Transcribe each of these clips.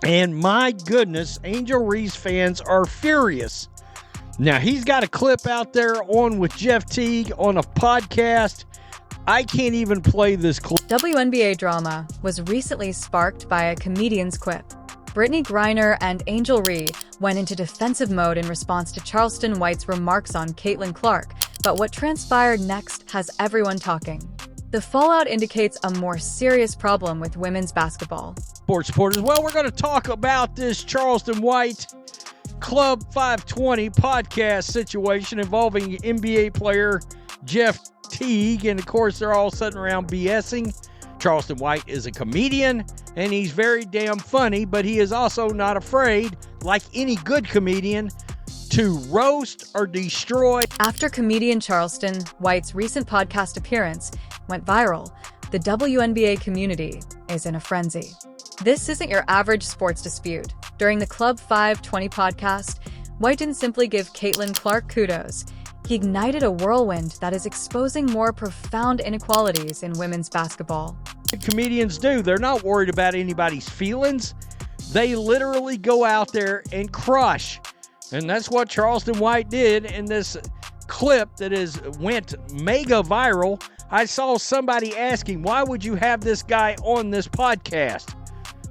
And my goodness, Angel Reese fans are furious. Now, he's got a clip out there on with Jeff Teague on a podcast. I can't even play this clip. WNBA drama was recently sparked by a comedian's quip. Brittney Griner and Angel Reese went into defensive mode in response to Charleston White's remarks on Caitlin Clark, but what transpired next has everyone talking. The fallout indicates a more serious problem with women's basketball. Sports supporters, well, we're going to talk about this Charleston White Club 520 podcast situation involving NBA player Jeff Teague, and of course they're all sitting around BSing. Charleston White is a comedian, and he's very damn funny, but he is also not afraid, like any good comedian, to roast or destroy. After comedian Charleston White's recent podcast appearance went viral, the WNBA community is in a frenzy. This isn't your average sports dispute. During the Club 520 podcast, White didn't simply give Caitlin Clark kudos. He ignited a whirlwind that is exposing more profound inequalities in women's basketball. Comedians do. They're not worried about anybody's feelings. They literally go out there and crush. And that's what Charleston White did in this clip that went mega viral. I saw somebody asking, why would you have this guy on this podcast?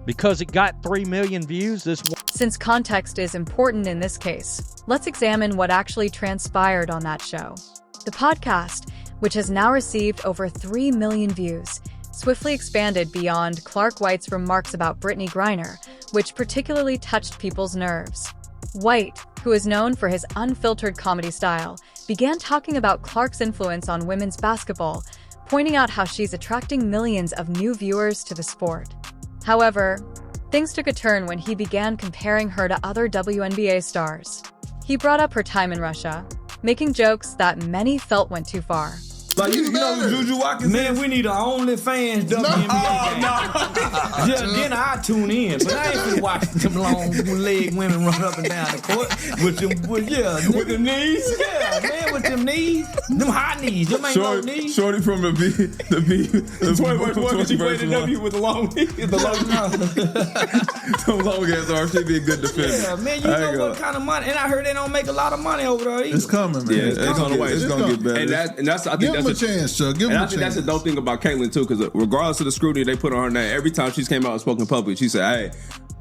Because it got 3 million views. Since context is important in this case, let's examine what actually transpired on that show. The podcast, which has now received over 3 million views, swiftly expanded beyond Clark White's remarks about Brittney Griner, which particularly touched people's nerves. White, who is known for his unfiltered comedy style, began talking about Clark's influence on women's basketball, pointing out how she's attracting millions of new viewers to the sport. However, things took a turn when he began comparing her to other WNBA stars. He brought up her time in Russia, making jokes that many felt went too far. Like, you know who Juju Watkins? Man, we need an OnlyFans WNBA game. Yeah, then I tune in, but I ain't finna watch them long leg women run up and down the court with them knees. Yeah, man, with them knees, them high knees, them ain't low knees. Shorty from the 21, she played the W with the long knees. The long ass arms, she'd be a good defender. Yeah, man, you know what kind of money? And I heard they don't make a lot of money over there either. It's coming, man. Yeah, it's gonna get better. And that's I think that's a chance, Chuck. Give him a chance. I think that's the dope thing about Caitlin too, because regardless of the scrutiny they put on her name, every time she's came out and spoken publicly, she said, "Hey,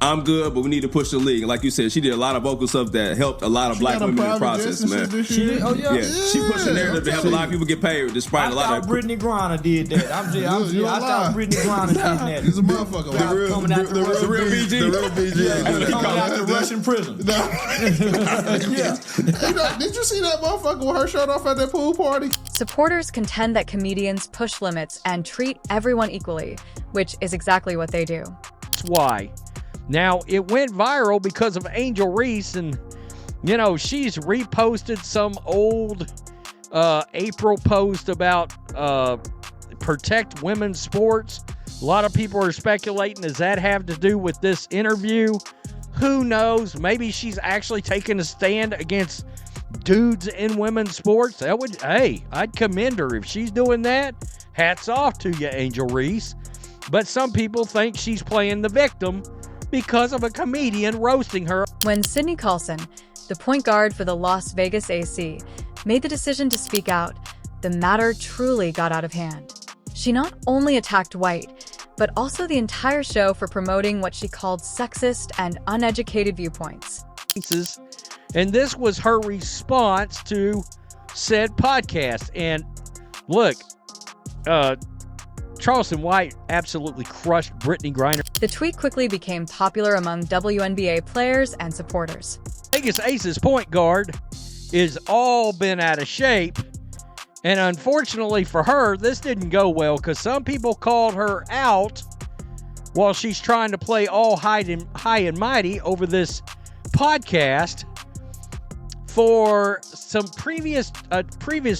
I'm good, but we need to push the league." And like you said, she did a lot of vocal stuff that helped a lot of black women in the process, man. She did? Oh, yeah. She pushed the narrative to help a lot of people get paid, despite a lot of. I thought Brittney Griner did that. I thought Brittney Griner did that. He's a motherfucker. The real BG. The real BG. Coming out the Russian prison. Yeah. Did you see that motherfucker with her shirt off at that pool party? Supporters contend that comedians push limits and treat everyone equally, which is exactly what they do. That's why. Now, it went viral because of Angel Reese, and, you know, she's reposted some old April post about protect women's sports. A lot of people are speculating, does that have to do with this interview? Who knows? Maybe she's actually taking a stand against dudes in women's sports. I'd commend her if she's doing that. Hats off to you, Angel Reese. But some people think she's playing the victim because of a comedian roasting her. When Sydney Colson, the point guard for the Las Vegas AC, made the decision to speak out, the matter truly got out of hand. She not only attacked White, but also the entire show for promoting what she called sexist and uneducated viewpoints. And this was her response to said podcast. And look, Charleston White absolutely crushed Brittney Griner. The tweet quickly became popular among WNBA players and supporters. Vegas Aces point guard is all been out of shape. And unfortunately for her, this didn't go well because some people called her out while she's trying to play all high and mighty over this podcast for some previous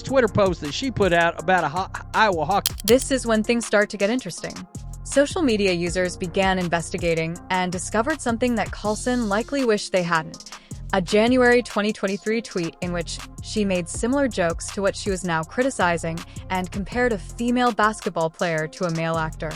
Twitter post that she put out about Iowa hockey. This is when things start to get interesting. Social media users began investigating and discovered something that Colson likely wished they hadn't. A January 2023 tweet in which she made similar jokes to what she was now criticizing and compared a female basketball player to a male actor.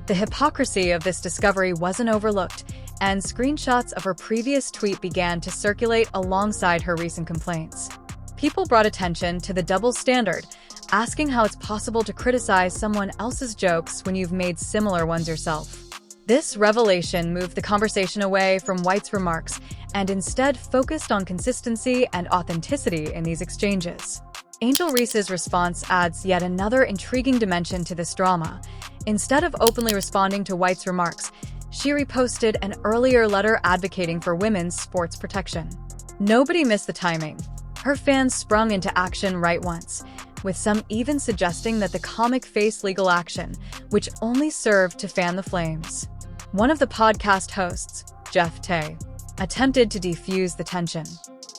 The hypocrisy of this discovery wasn't overlooked, and screenshots of her previous tweet began to circulate alongside her recent complaints. People brought attention to the double standard, asking how it's possible to criticize someone else's jokes when you've made similar ones yourself. This revelation moved the conversation away from White's remarks and instead focused on consistency and authenticity in these exchanges. Angel Reese's response adds yet another intriguing dimension to this drama. Instead of openly responding to White's remarks, she reposted an earlier letter advocating for women's sports protection. Nobody missed the timing. Her fans sprung into action right once, with some even suggesting that the comic faced legal action, which only served to fan the flames. One of the podcast hosts, Jeff Tay, attempted to defuse the tension.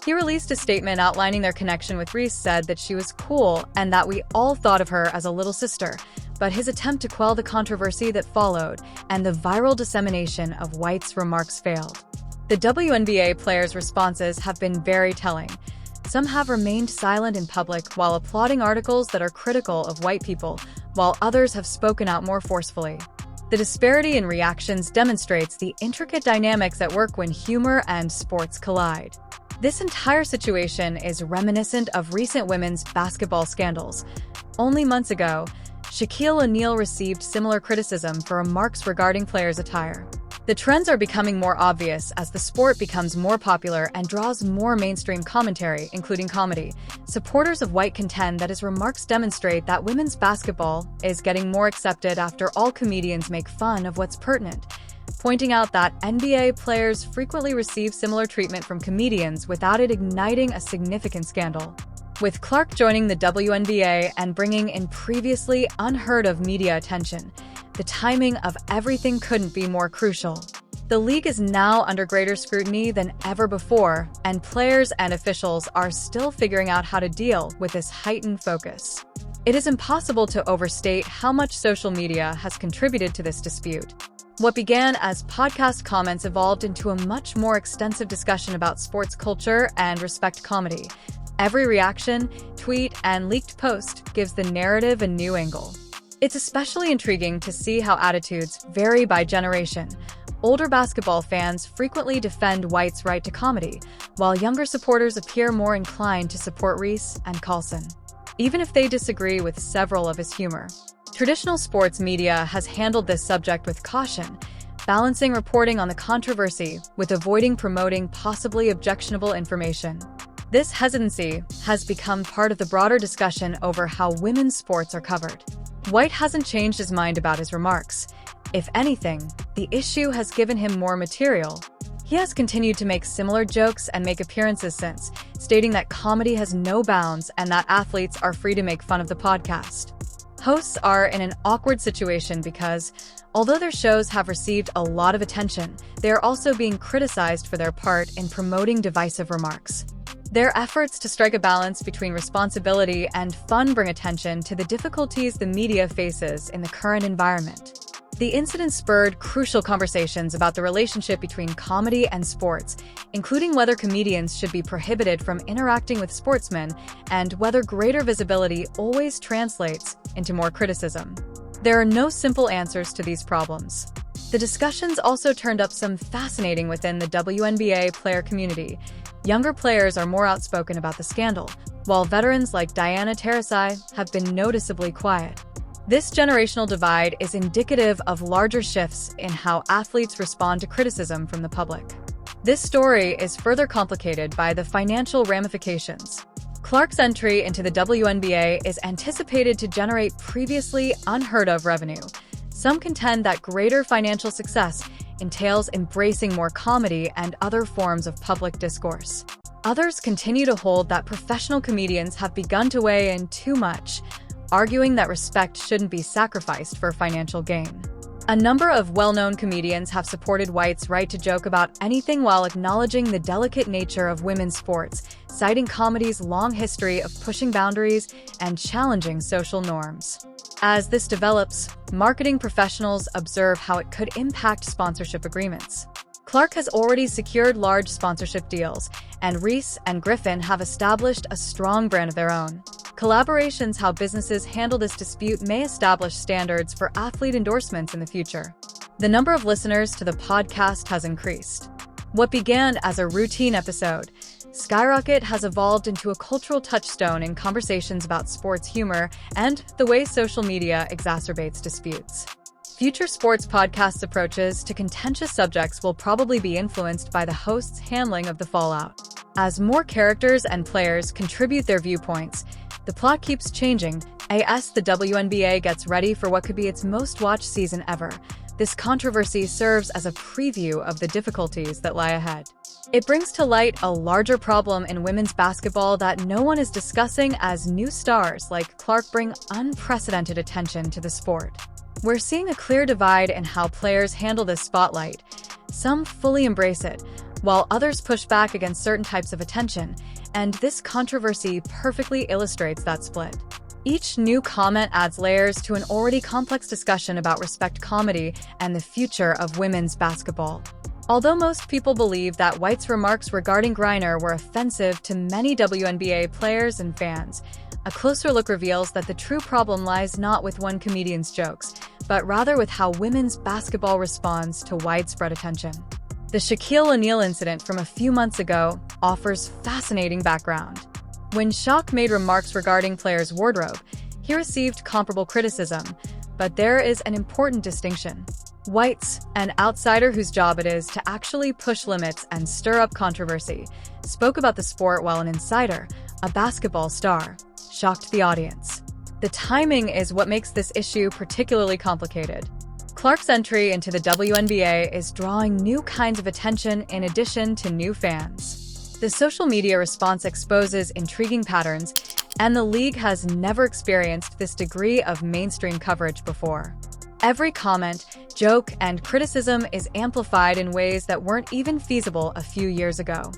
He released a statement outlining their connection with Reese, said that she was cool and that we all thought of her as a little sister, but his attempt to quell the controversy that followed and the viral dissemination of White's remarks failed. The WNBA players' responses have been very telling. Some have remained silent in public while applauding articles that are critical of white people, while others have spoken out more forcefully. The disparity in reactions demonstrates the intricate dynamics at work when humor and sports collide. This entire situation is reminiscent of recent women's basketball scandals. Only months ago, Shaquille O'Neal received similar criticism for remarks regarding players' attire. The trends are becoming more obvious as the sport becomes more popular and draws more mainstream commentary, including comedy. Supporters of White contend that his remarks demonstrate that women's basketball is getting more accepted after all comedians make fun of what's pertinent, pointing out that NBA players frequently receive similar treatment from comedians without it igniting a significant scandal. With Clark joining the WNBA and bringing in previously unheard-of media attention, the timing of everything couldn't be more crucial. The league is now under greater scrutiny than ever before, and players and officials are still figuring out how to deal with this heightened focus. It is impossible to overstate how much social media has contributed to this dispute. What began as podcast comments evolved into a much more extensive discussion about sports culture and respect comedy. Every reaction, tweet, and leaked post gives the narrative a new angle. It's especially intriguing to see how attitudes vary by generation. Older basketball fans frequently defend White's right to comedy, while younger supporters appear more inclined to support Reese and Carlson, even if they disagree with several of his humor. Traditional sports media has handled this subject with caution, balancing reporting on the controversy with avoiding promoting possibly objectionable information. This hesitancy has become part of the broader discussion over how women's sports are covered. White hasn't changed his mind about his remarks. If anything, the issue has given him more material. He has continued to make similar jokes and make appearances since, stating that comedy has no bounds and that athletes are free to make fun of the podcast. Hosts are in an awkward situation because, although their shows have received a lot of attention, they are also being criticized for their part in promoting divisive remarks. Their efforts to strike a balance between responsibility and fun bring attention to the difficulties the media faces in the current environment. The incident spurred crucial conversations about the relationship between comedy and sports, including whether comedians should be prohibited from interacting with sportsmen and whether greater visibility always translates into more criticism. There are no simple answers to these problems. The discussions also turned up some fascinating within the WNBA player community. Younger players are more outspoken about the scandal, while veterans like Diana Taurasi have been noticeably quiet. This generational divide is indicative of larger shifts in how athletes respond to criticism from the public. This story is further complicated by the financial ramifications. Clark's entry into the WNBA is anticipated to generate previously unheard-of revenue. Some contend that greater financial success entails embracing more comedy and other forms of public discourse. Others continue to hold that professional comedians have begun to weigh in too much, arguing that respect shouldn't be sacrificed for financial gain. A number of well-known comedians have supported White's right to joke about anything while acknowledging the delicate nature of women's sports, citing comedy's long history of pushing boundaries and challenging social norms. As this develops, marketing professionals observe how it could impact sponsorship agreements. Clark has already secured large sponsorship deals, and Reese and Griffin have established a strong brand of their own. Collaborations how businesses handle this dispute may establish standards for athlete endorsements in the future. The number of listeners to the podcast has increased. What began as a routine episode, Skyrocket has evolved into a cultural touchstone in conversations about sports humor and the way social media exacerbates disputes. Future sports podcasts' approaches to contentious subjects will probably be influenced by the host's handling of the fallout. As more characters and players contribute their viewpoints, the plot keeps changing as the WNBA gets ready for what could be its most-watched season ever. This controversy serves as a preview of the difficulties that lie ahead. It brings to light a larger problem in women's basketball that no one is discussing, as new stars like Clark bring unprecedented attention to the sport. We're seeing a clear divide in how players handle this spotlight. Some fully embrace it, while others push back against certain types of attention, and this controversy perfectly illustrates that split. Each new comment adds layers to an already complex discussion about respect, comedy, and the future of women's basketball. Although most people believe that White's remarks regarding Griner were offensive to many WNBA players and fans, a closer look reveals that the true problem lies not with one comedian's jokes, but rather with how women's basketball responds to widespread attention. The Shaquille O'Neal incident from a few months ago offers fascinating background. When Shaq made remarks regarding players' wardrobe, he received comparable criticism, but there is an important distinction. White's, an outsider whose job it is to actually push limits and stir up controversy, spoke about the sport, while an insider, a basketball star, shocked the audience. The timing is what makes this issue particularly complicated. Clark's entry into the WNBA is drawing new kinds of attention in addition to new fans. The social media response exposes intriguing patterns, and the league has never experienced this degree of mainstream coverage before. Every comment, joke, and criticism is amplified in ways that weren't even feasible a few years ago.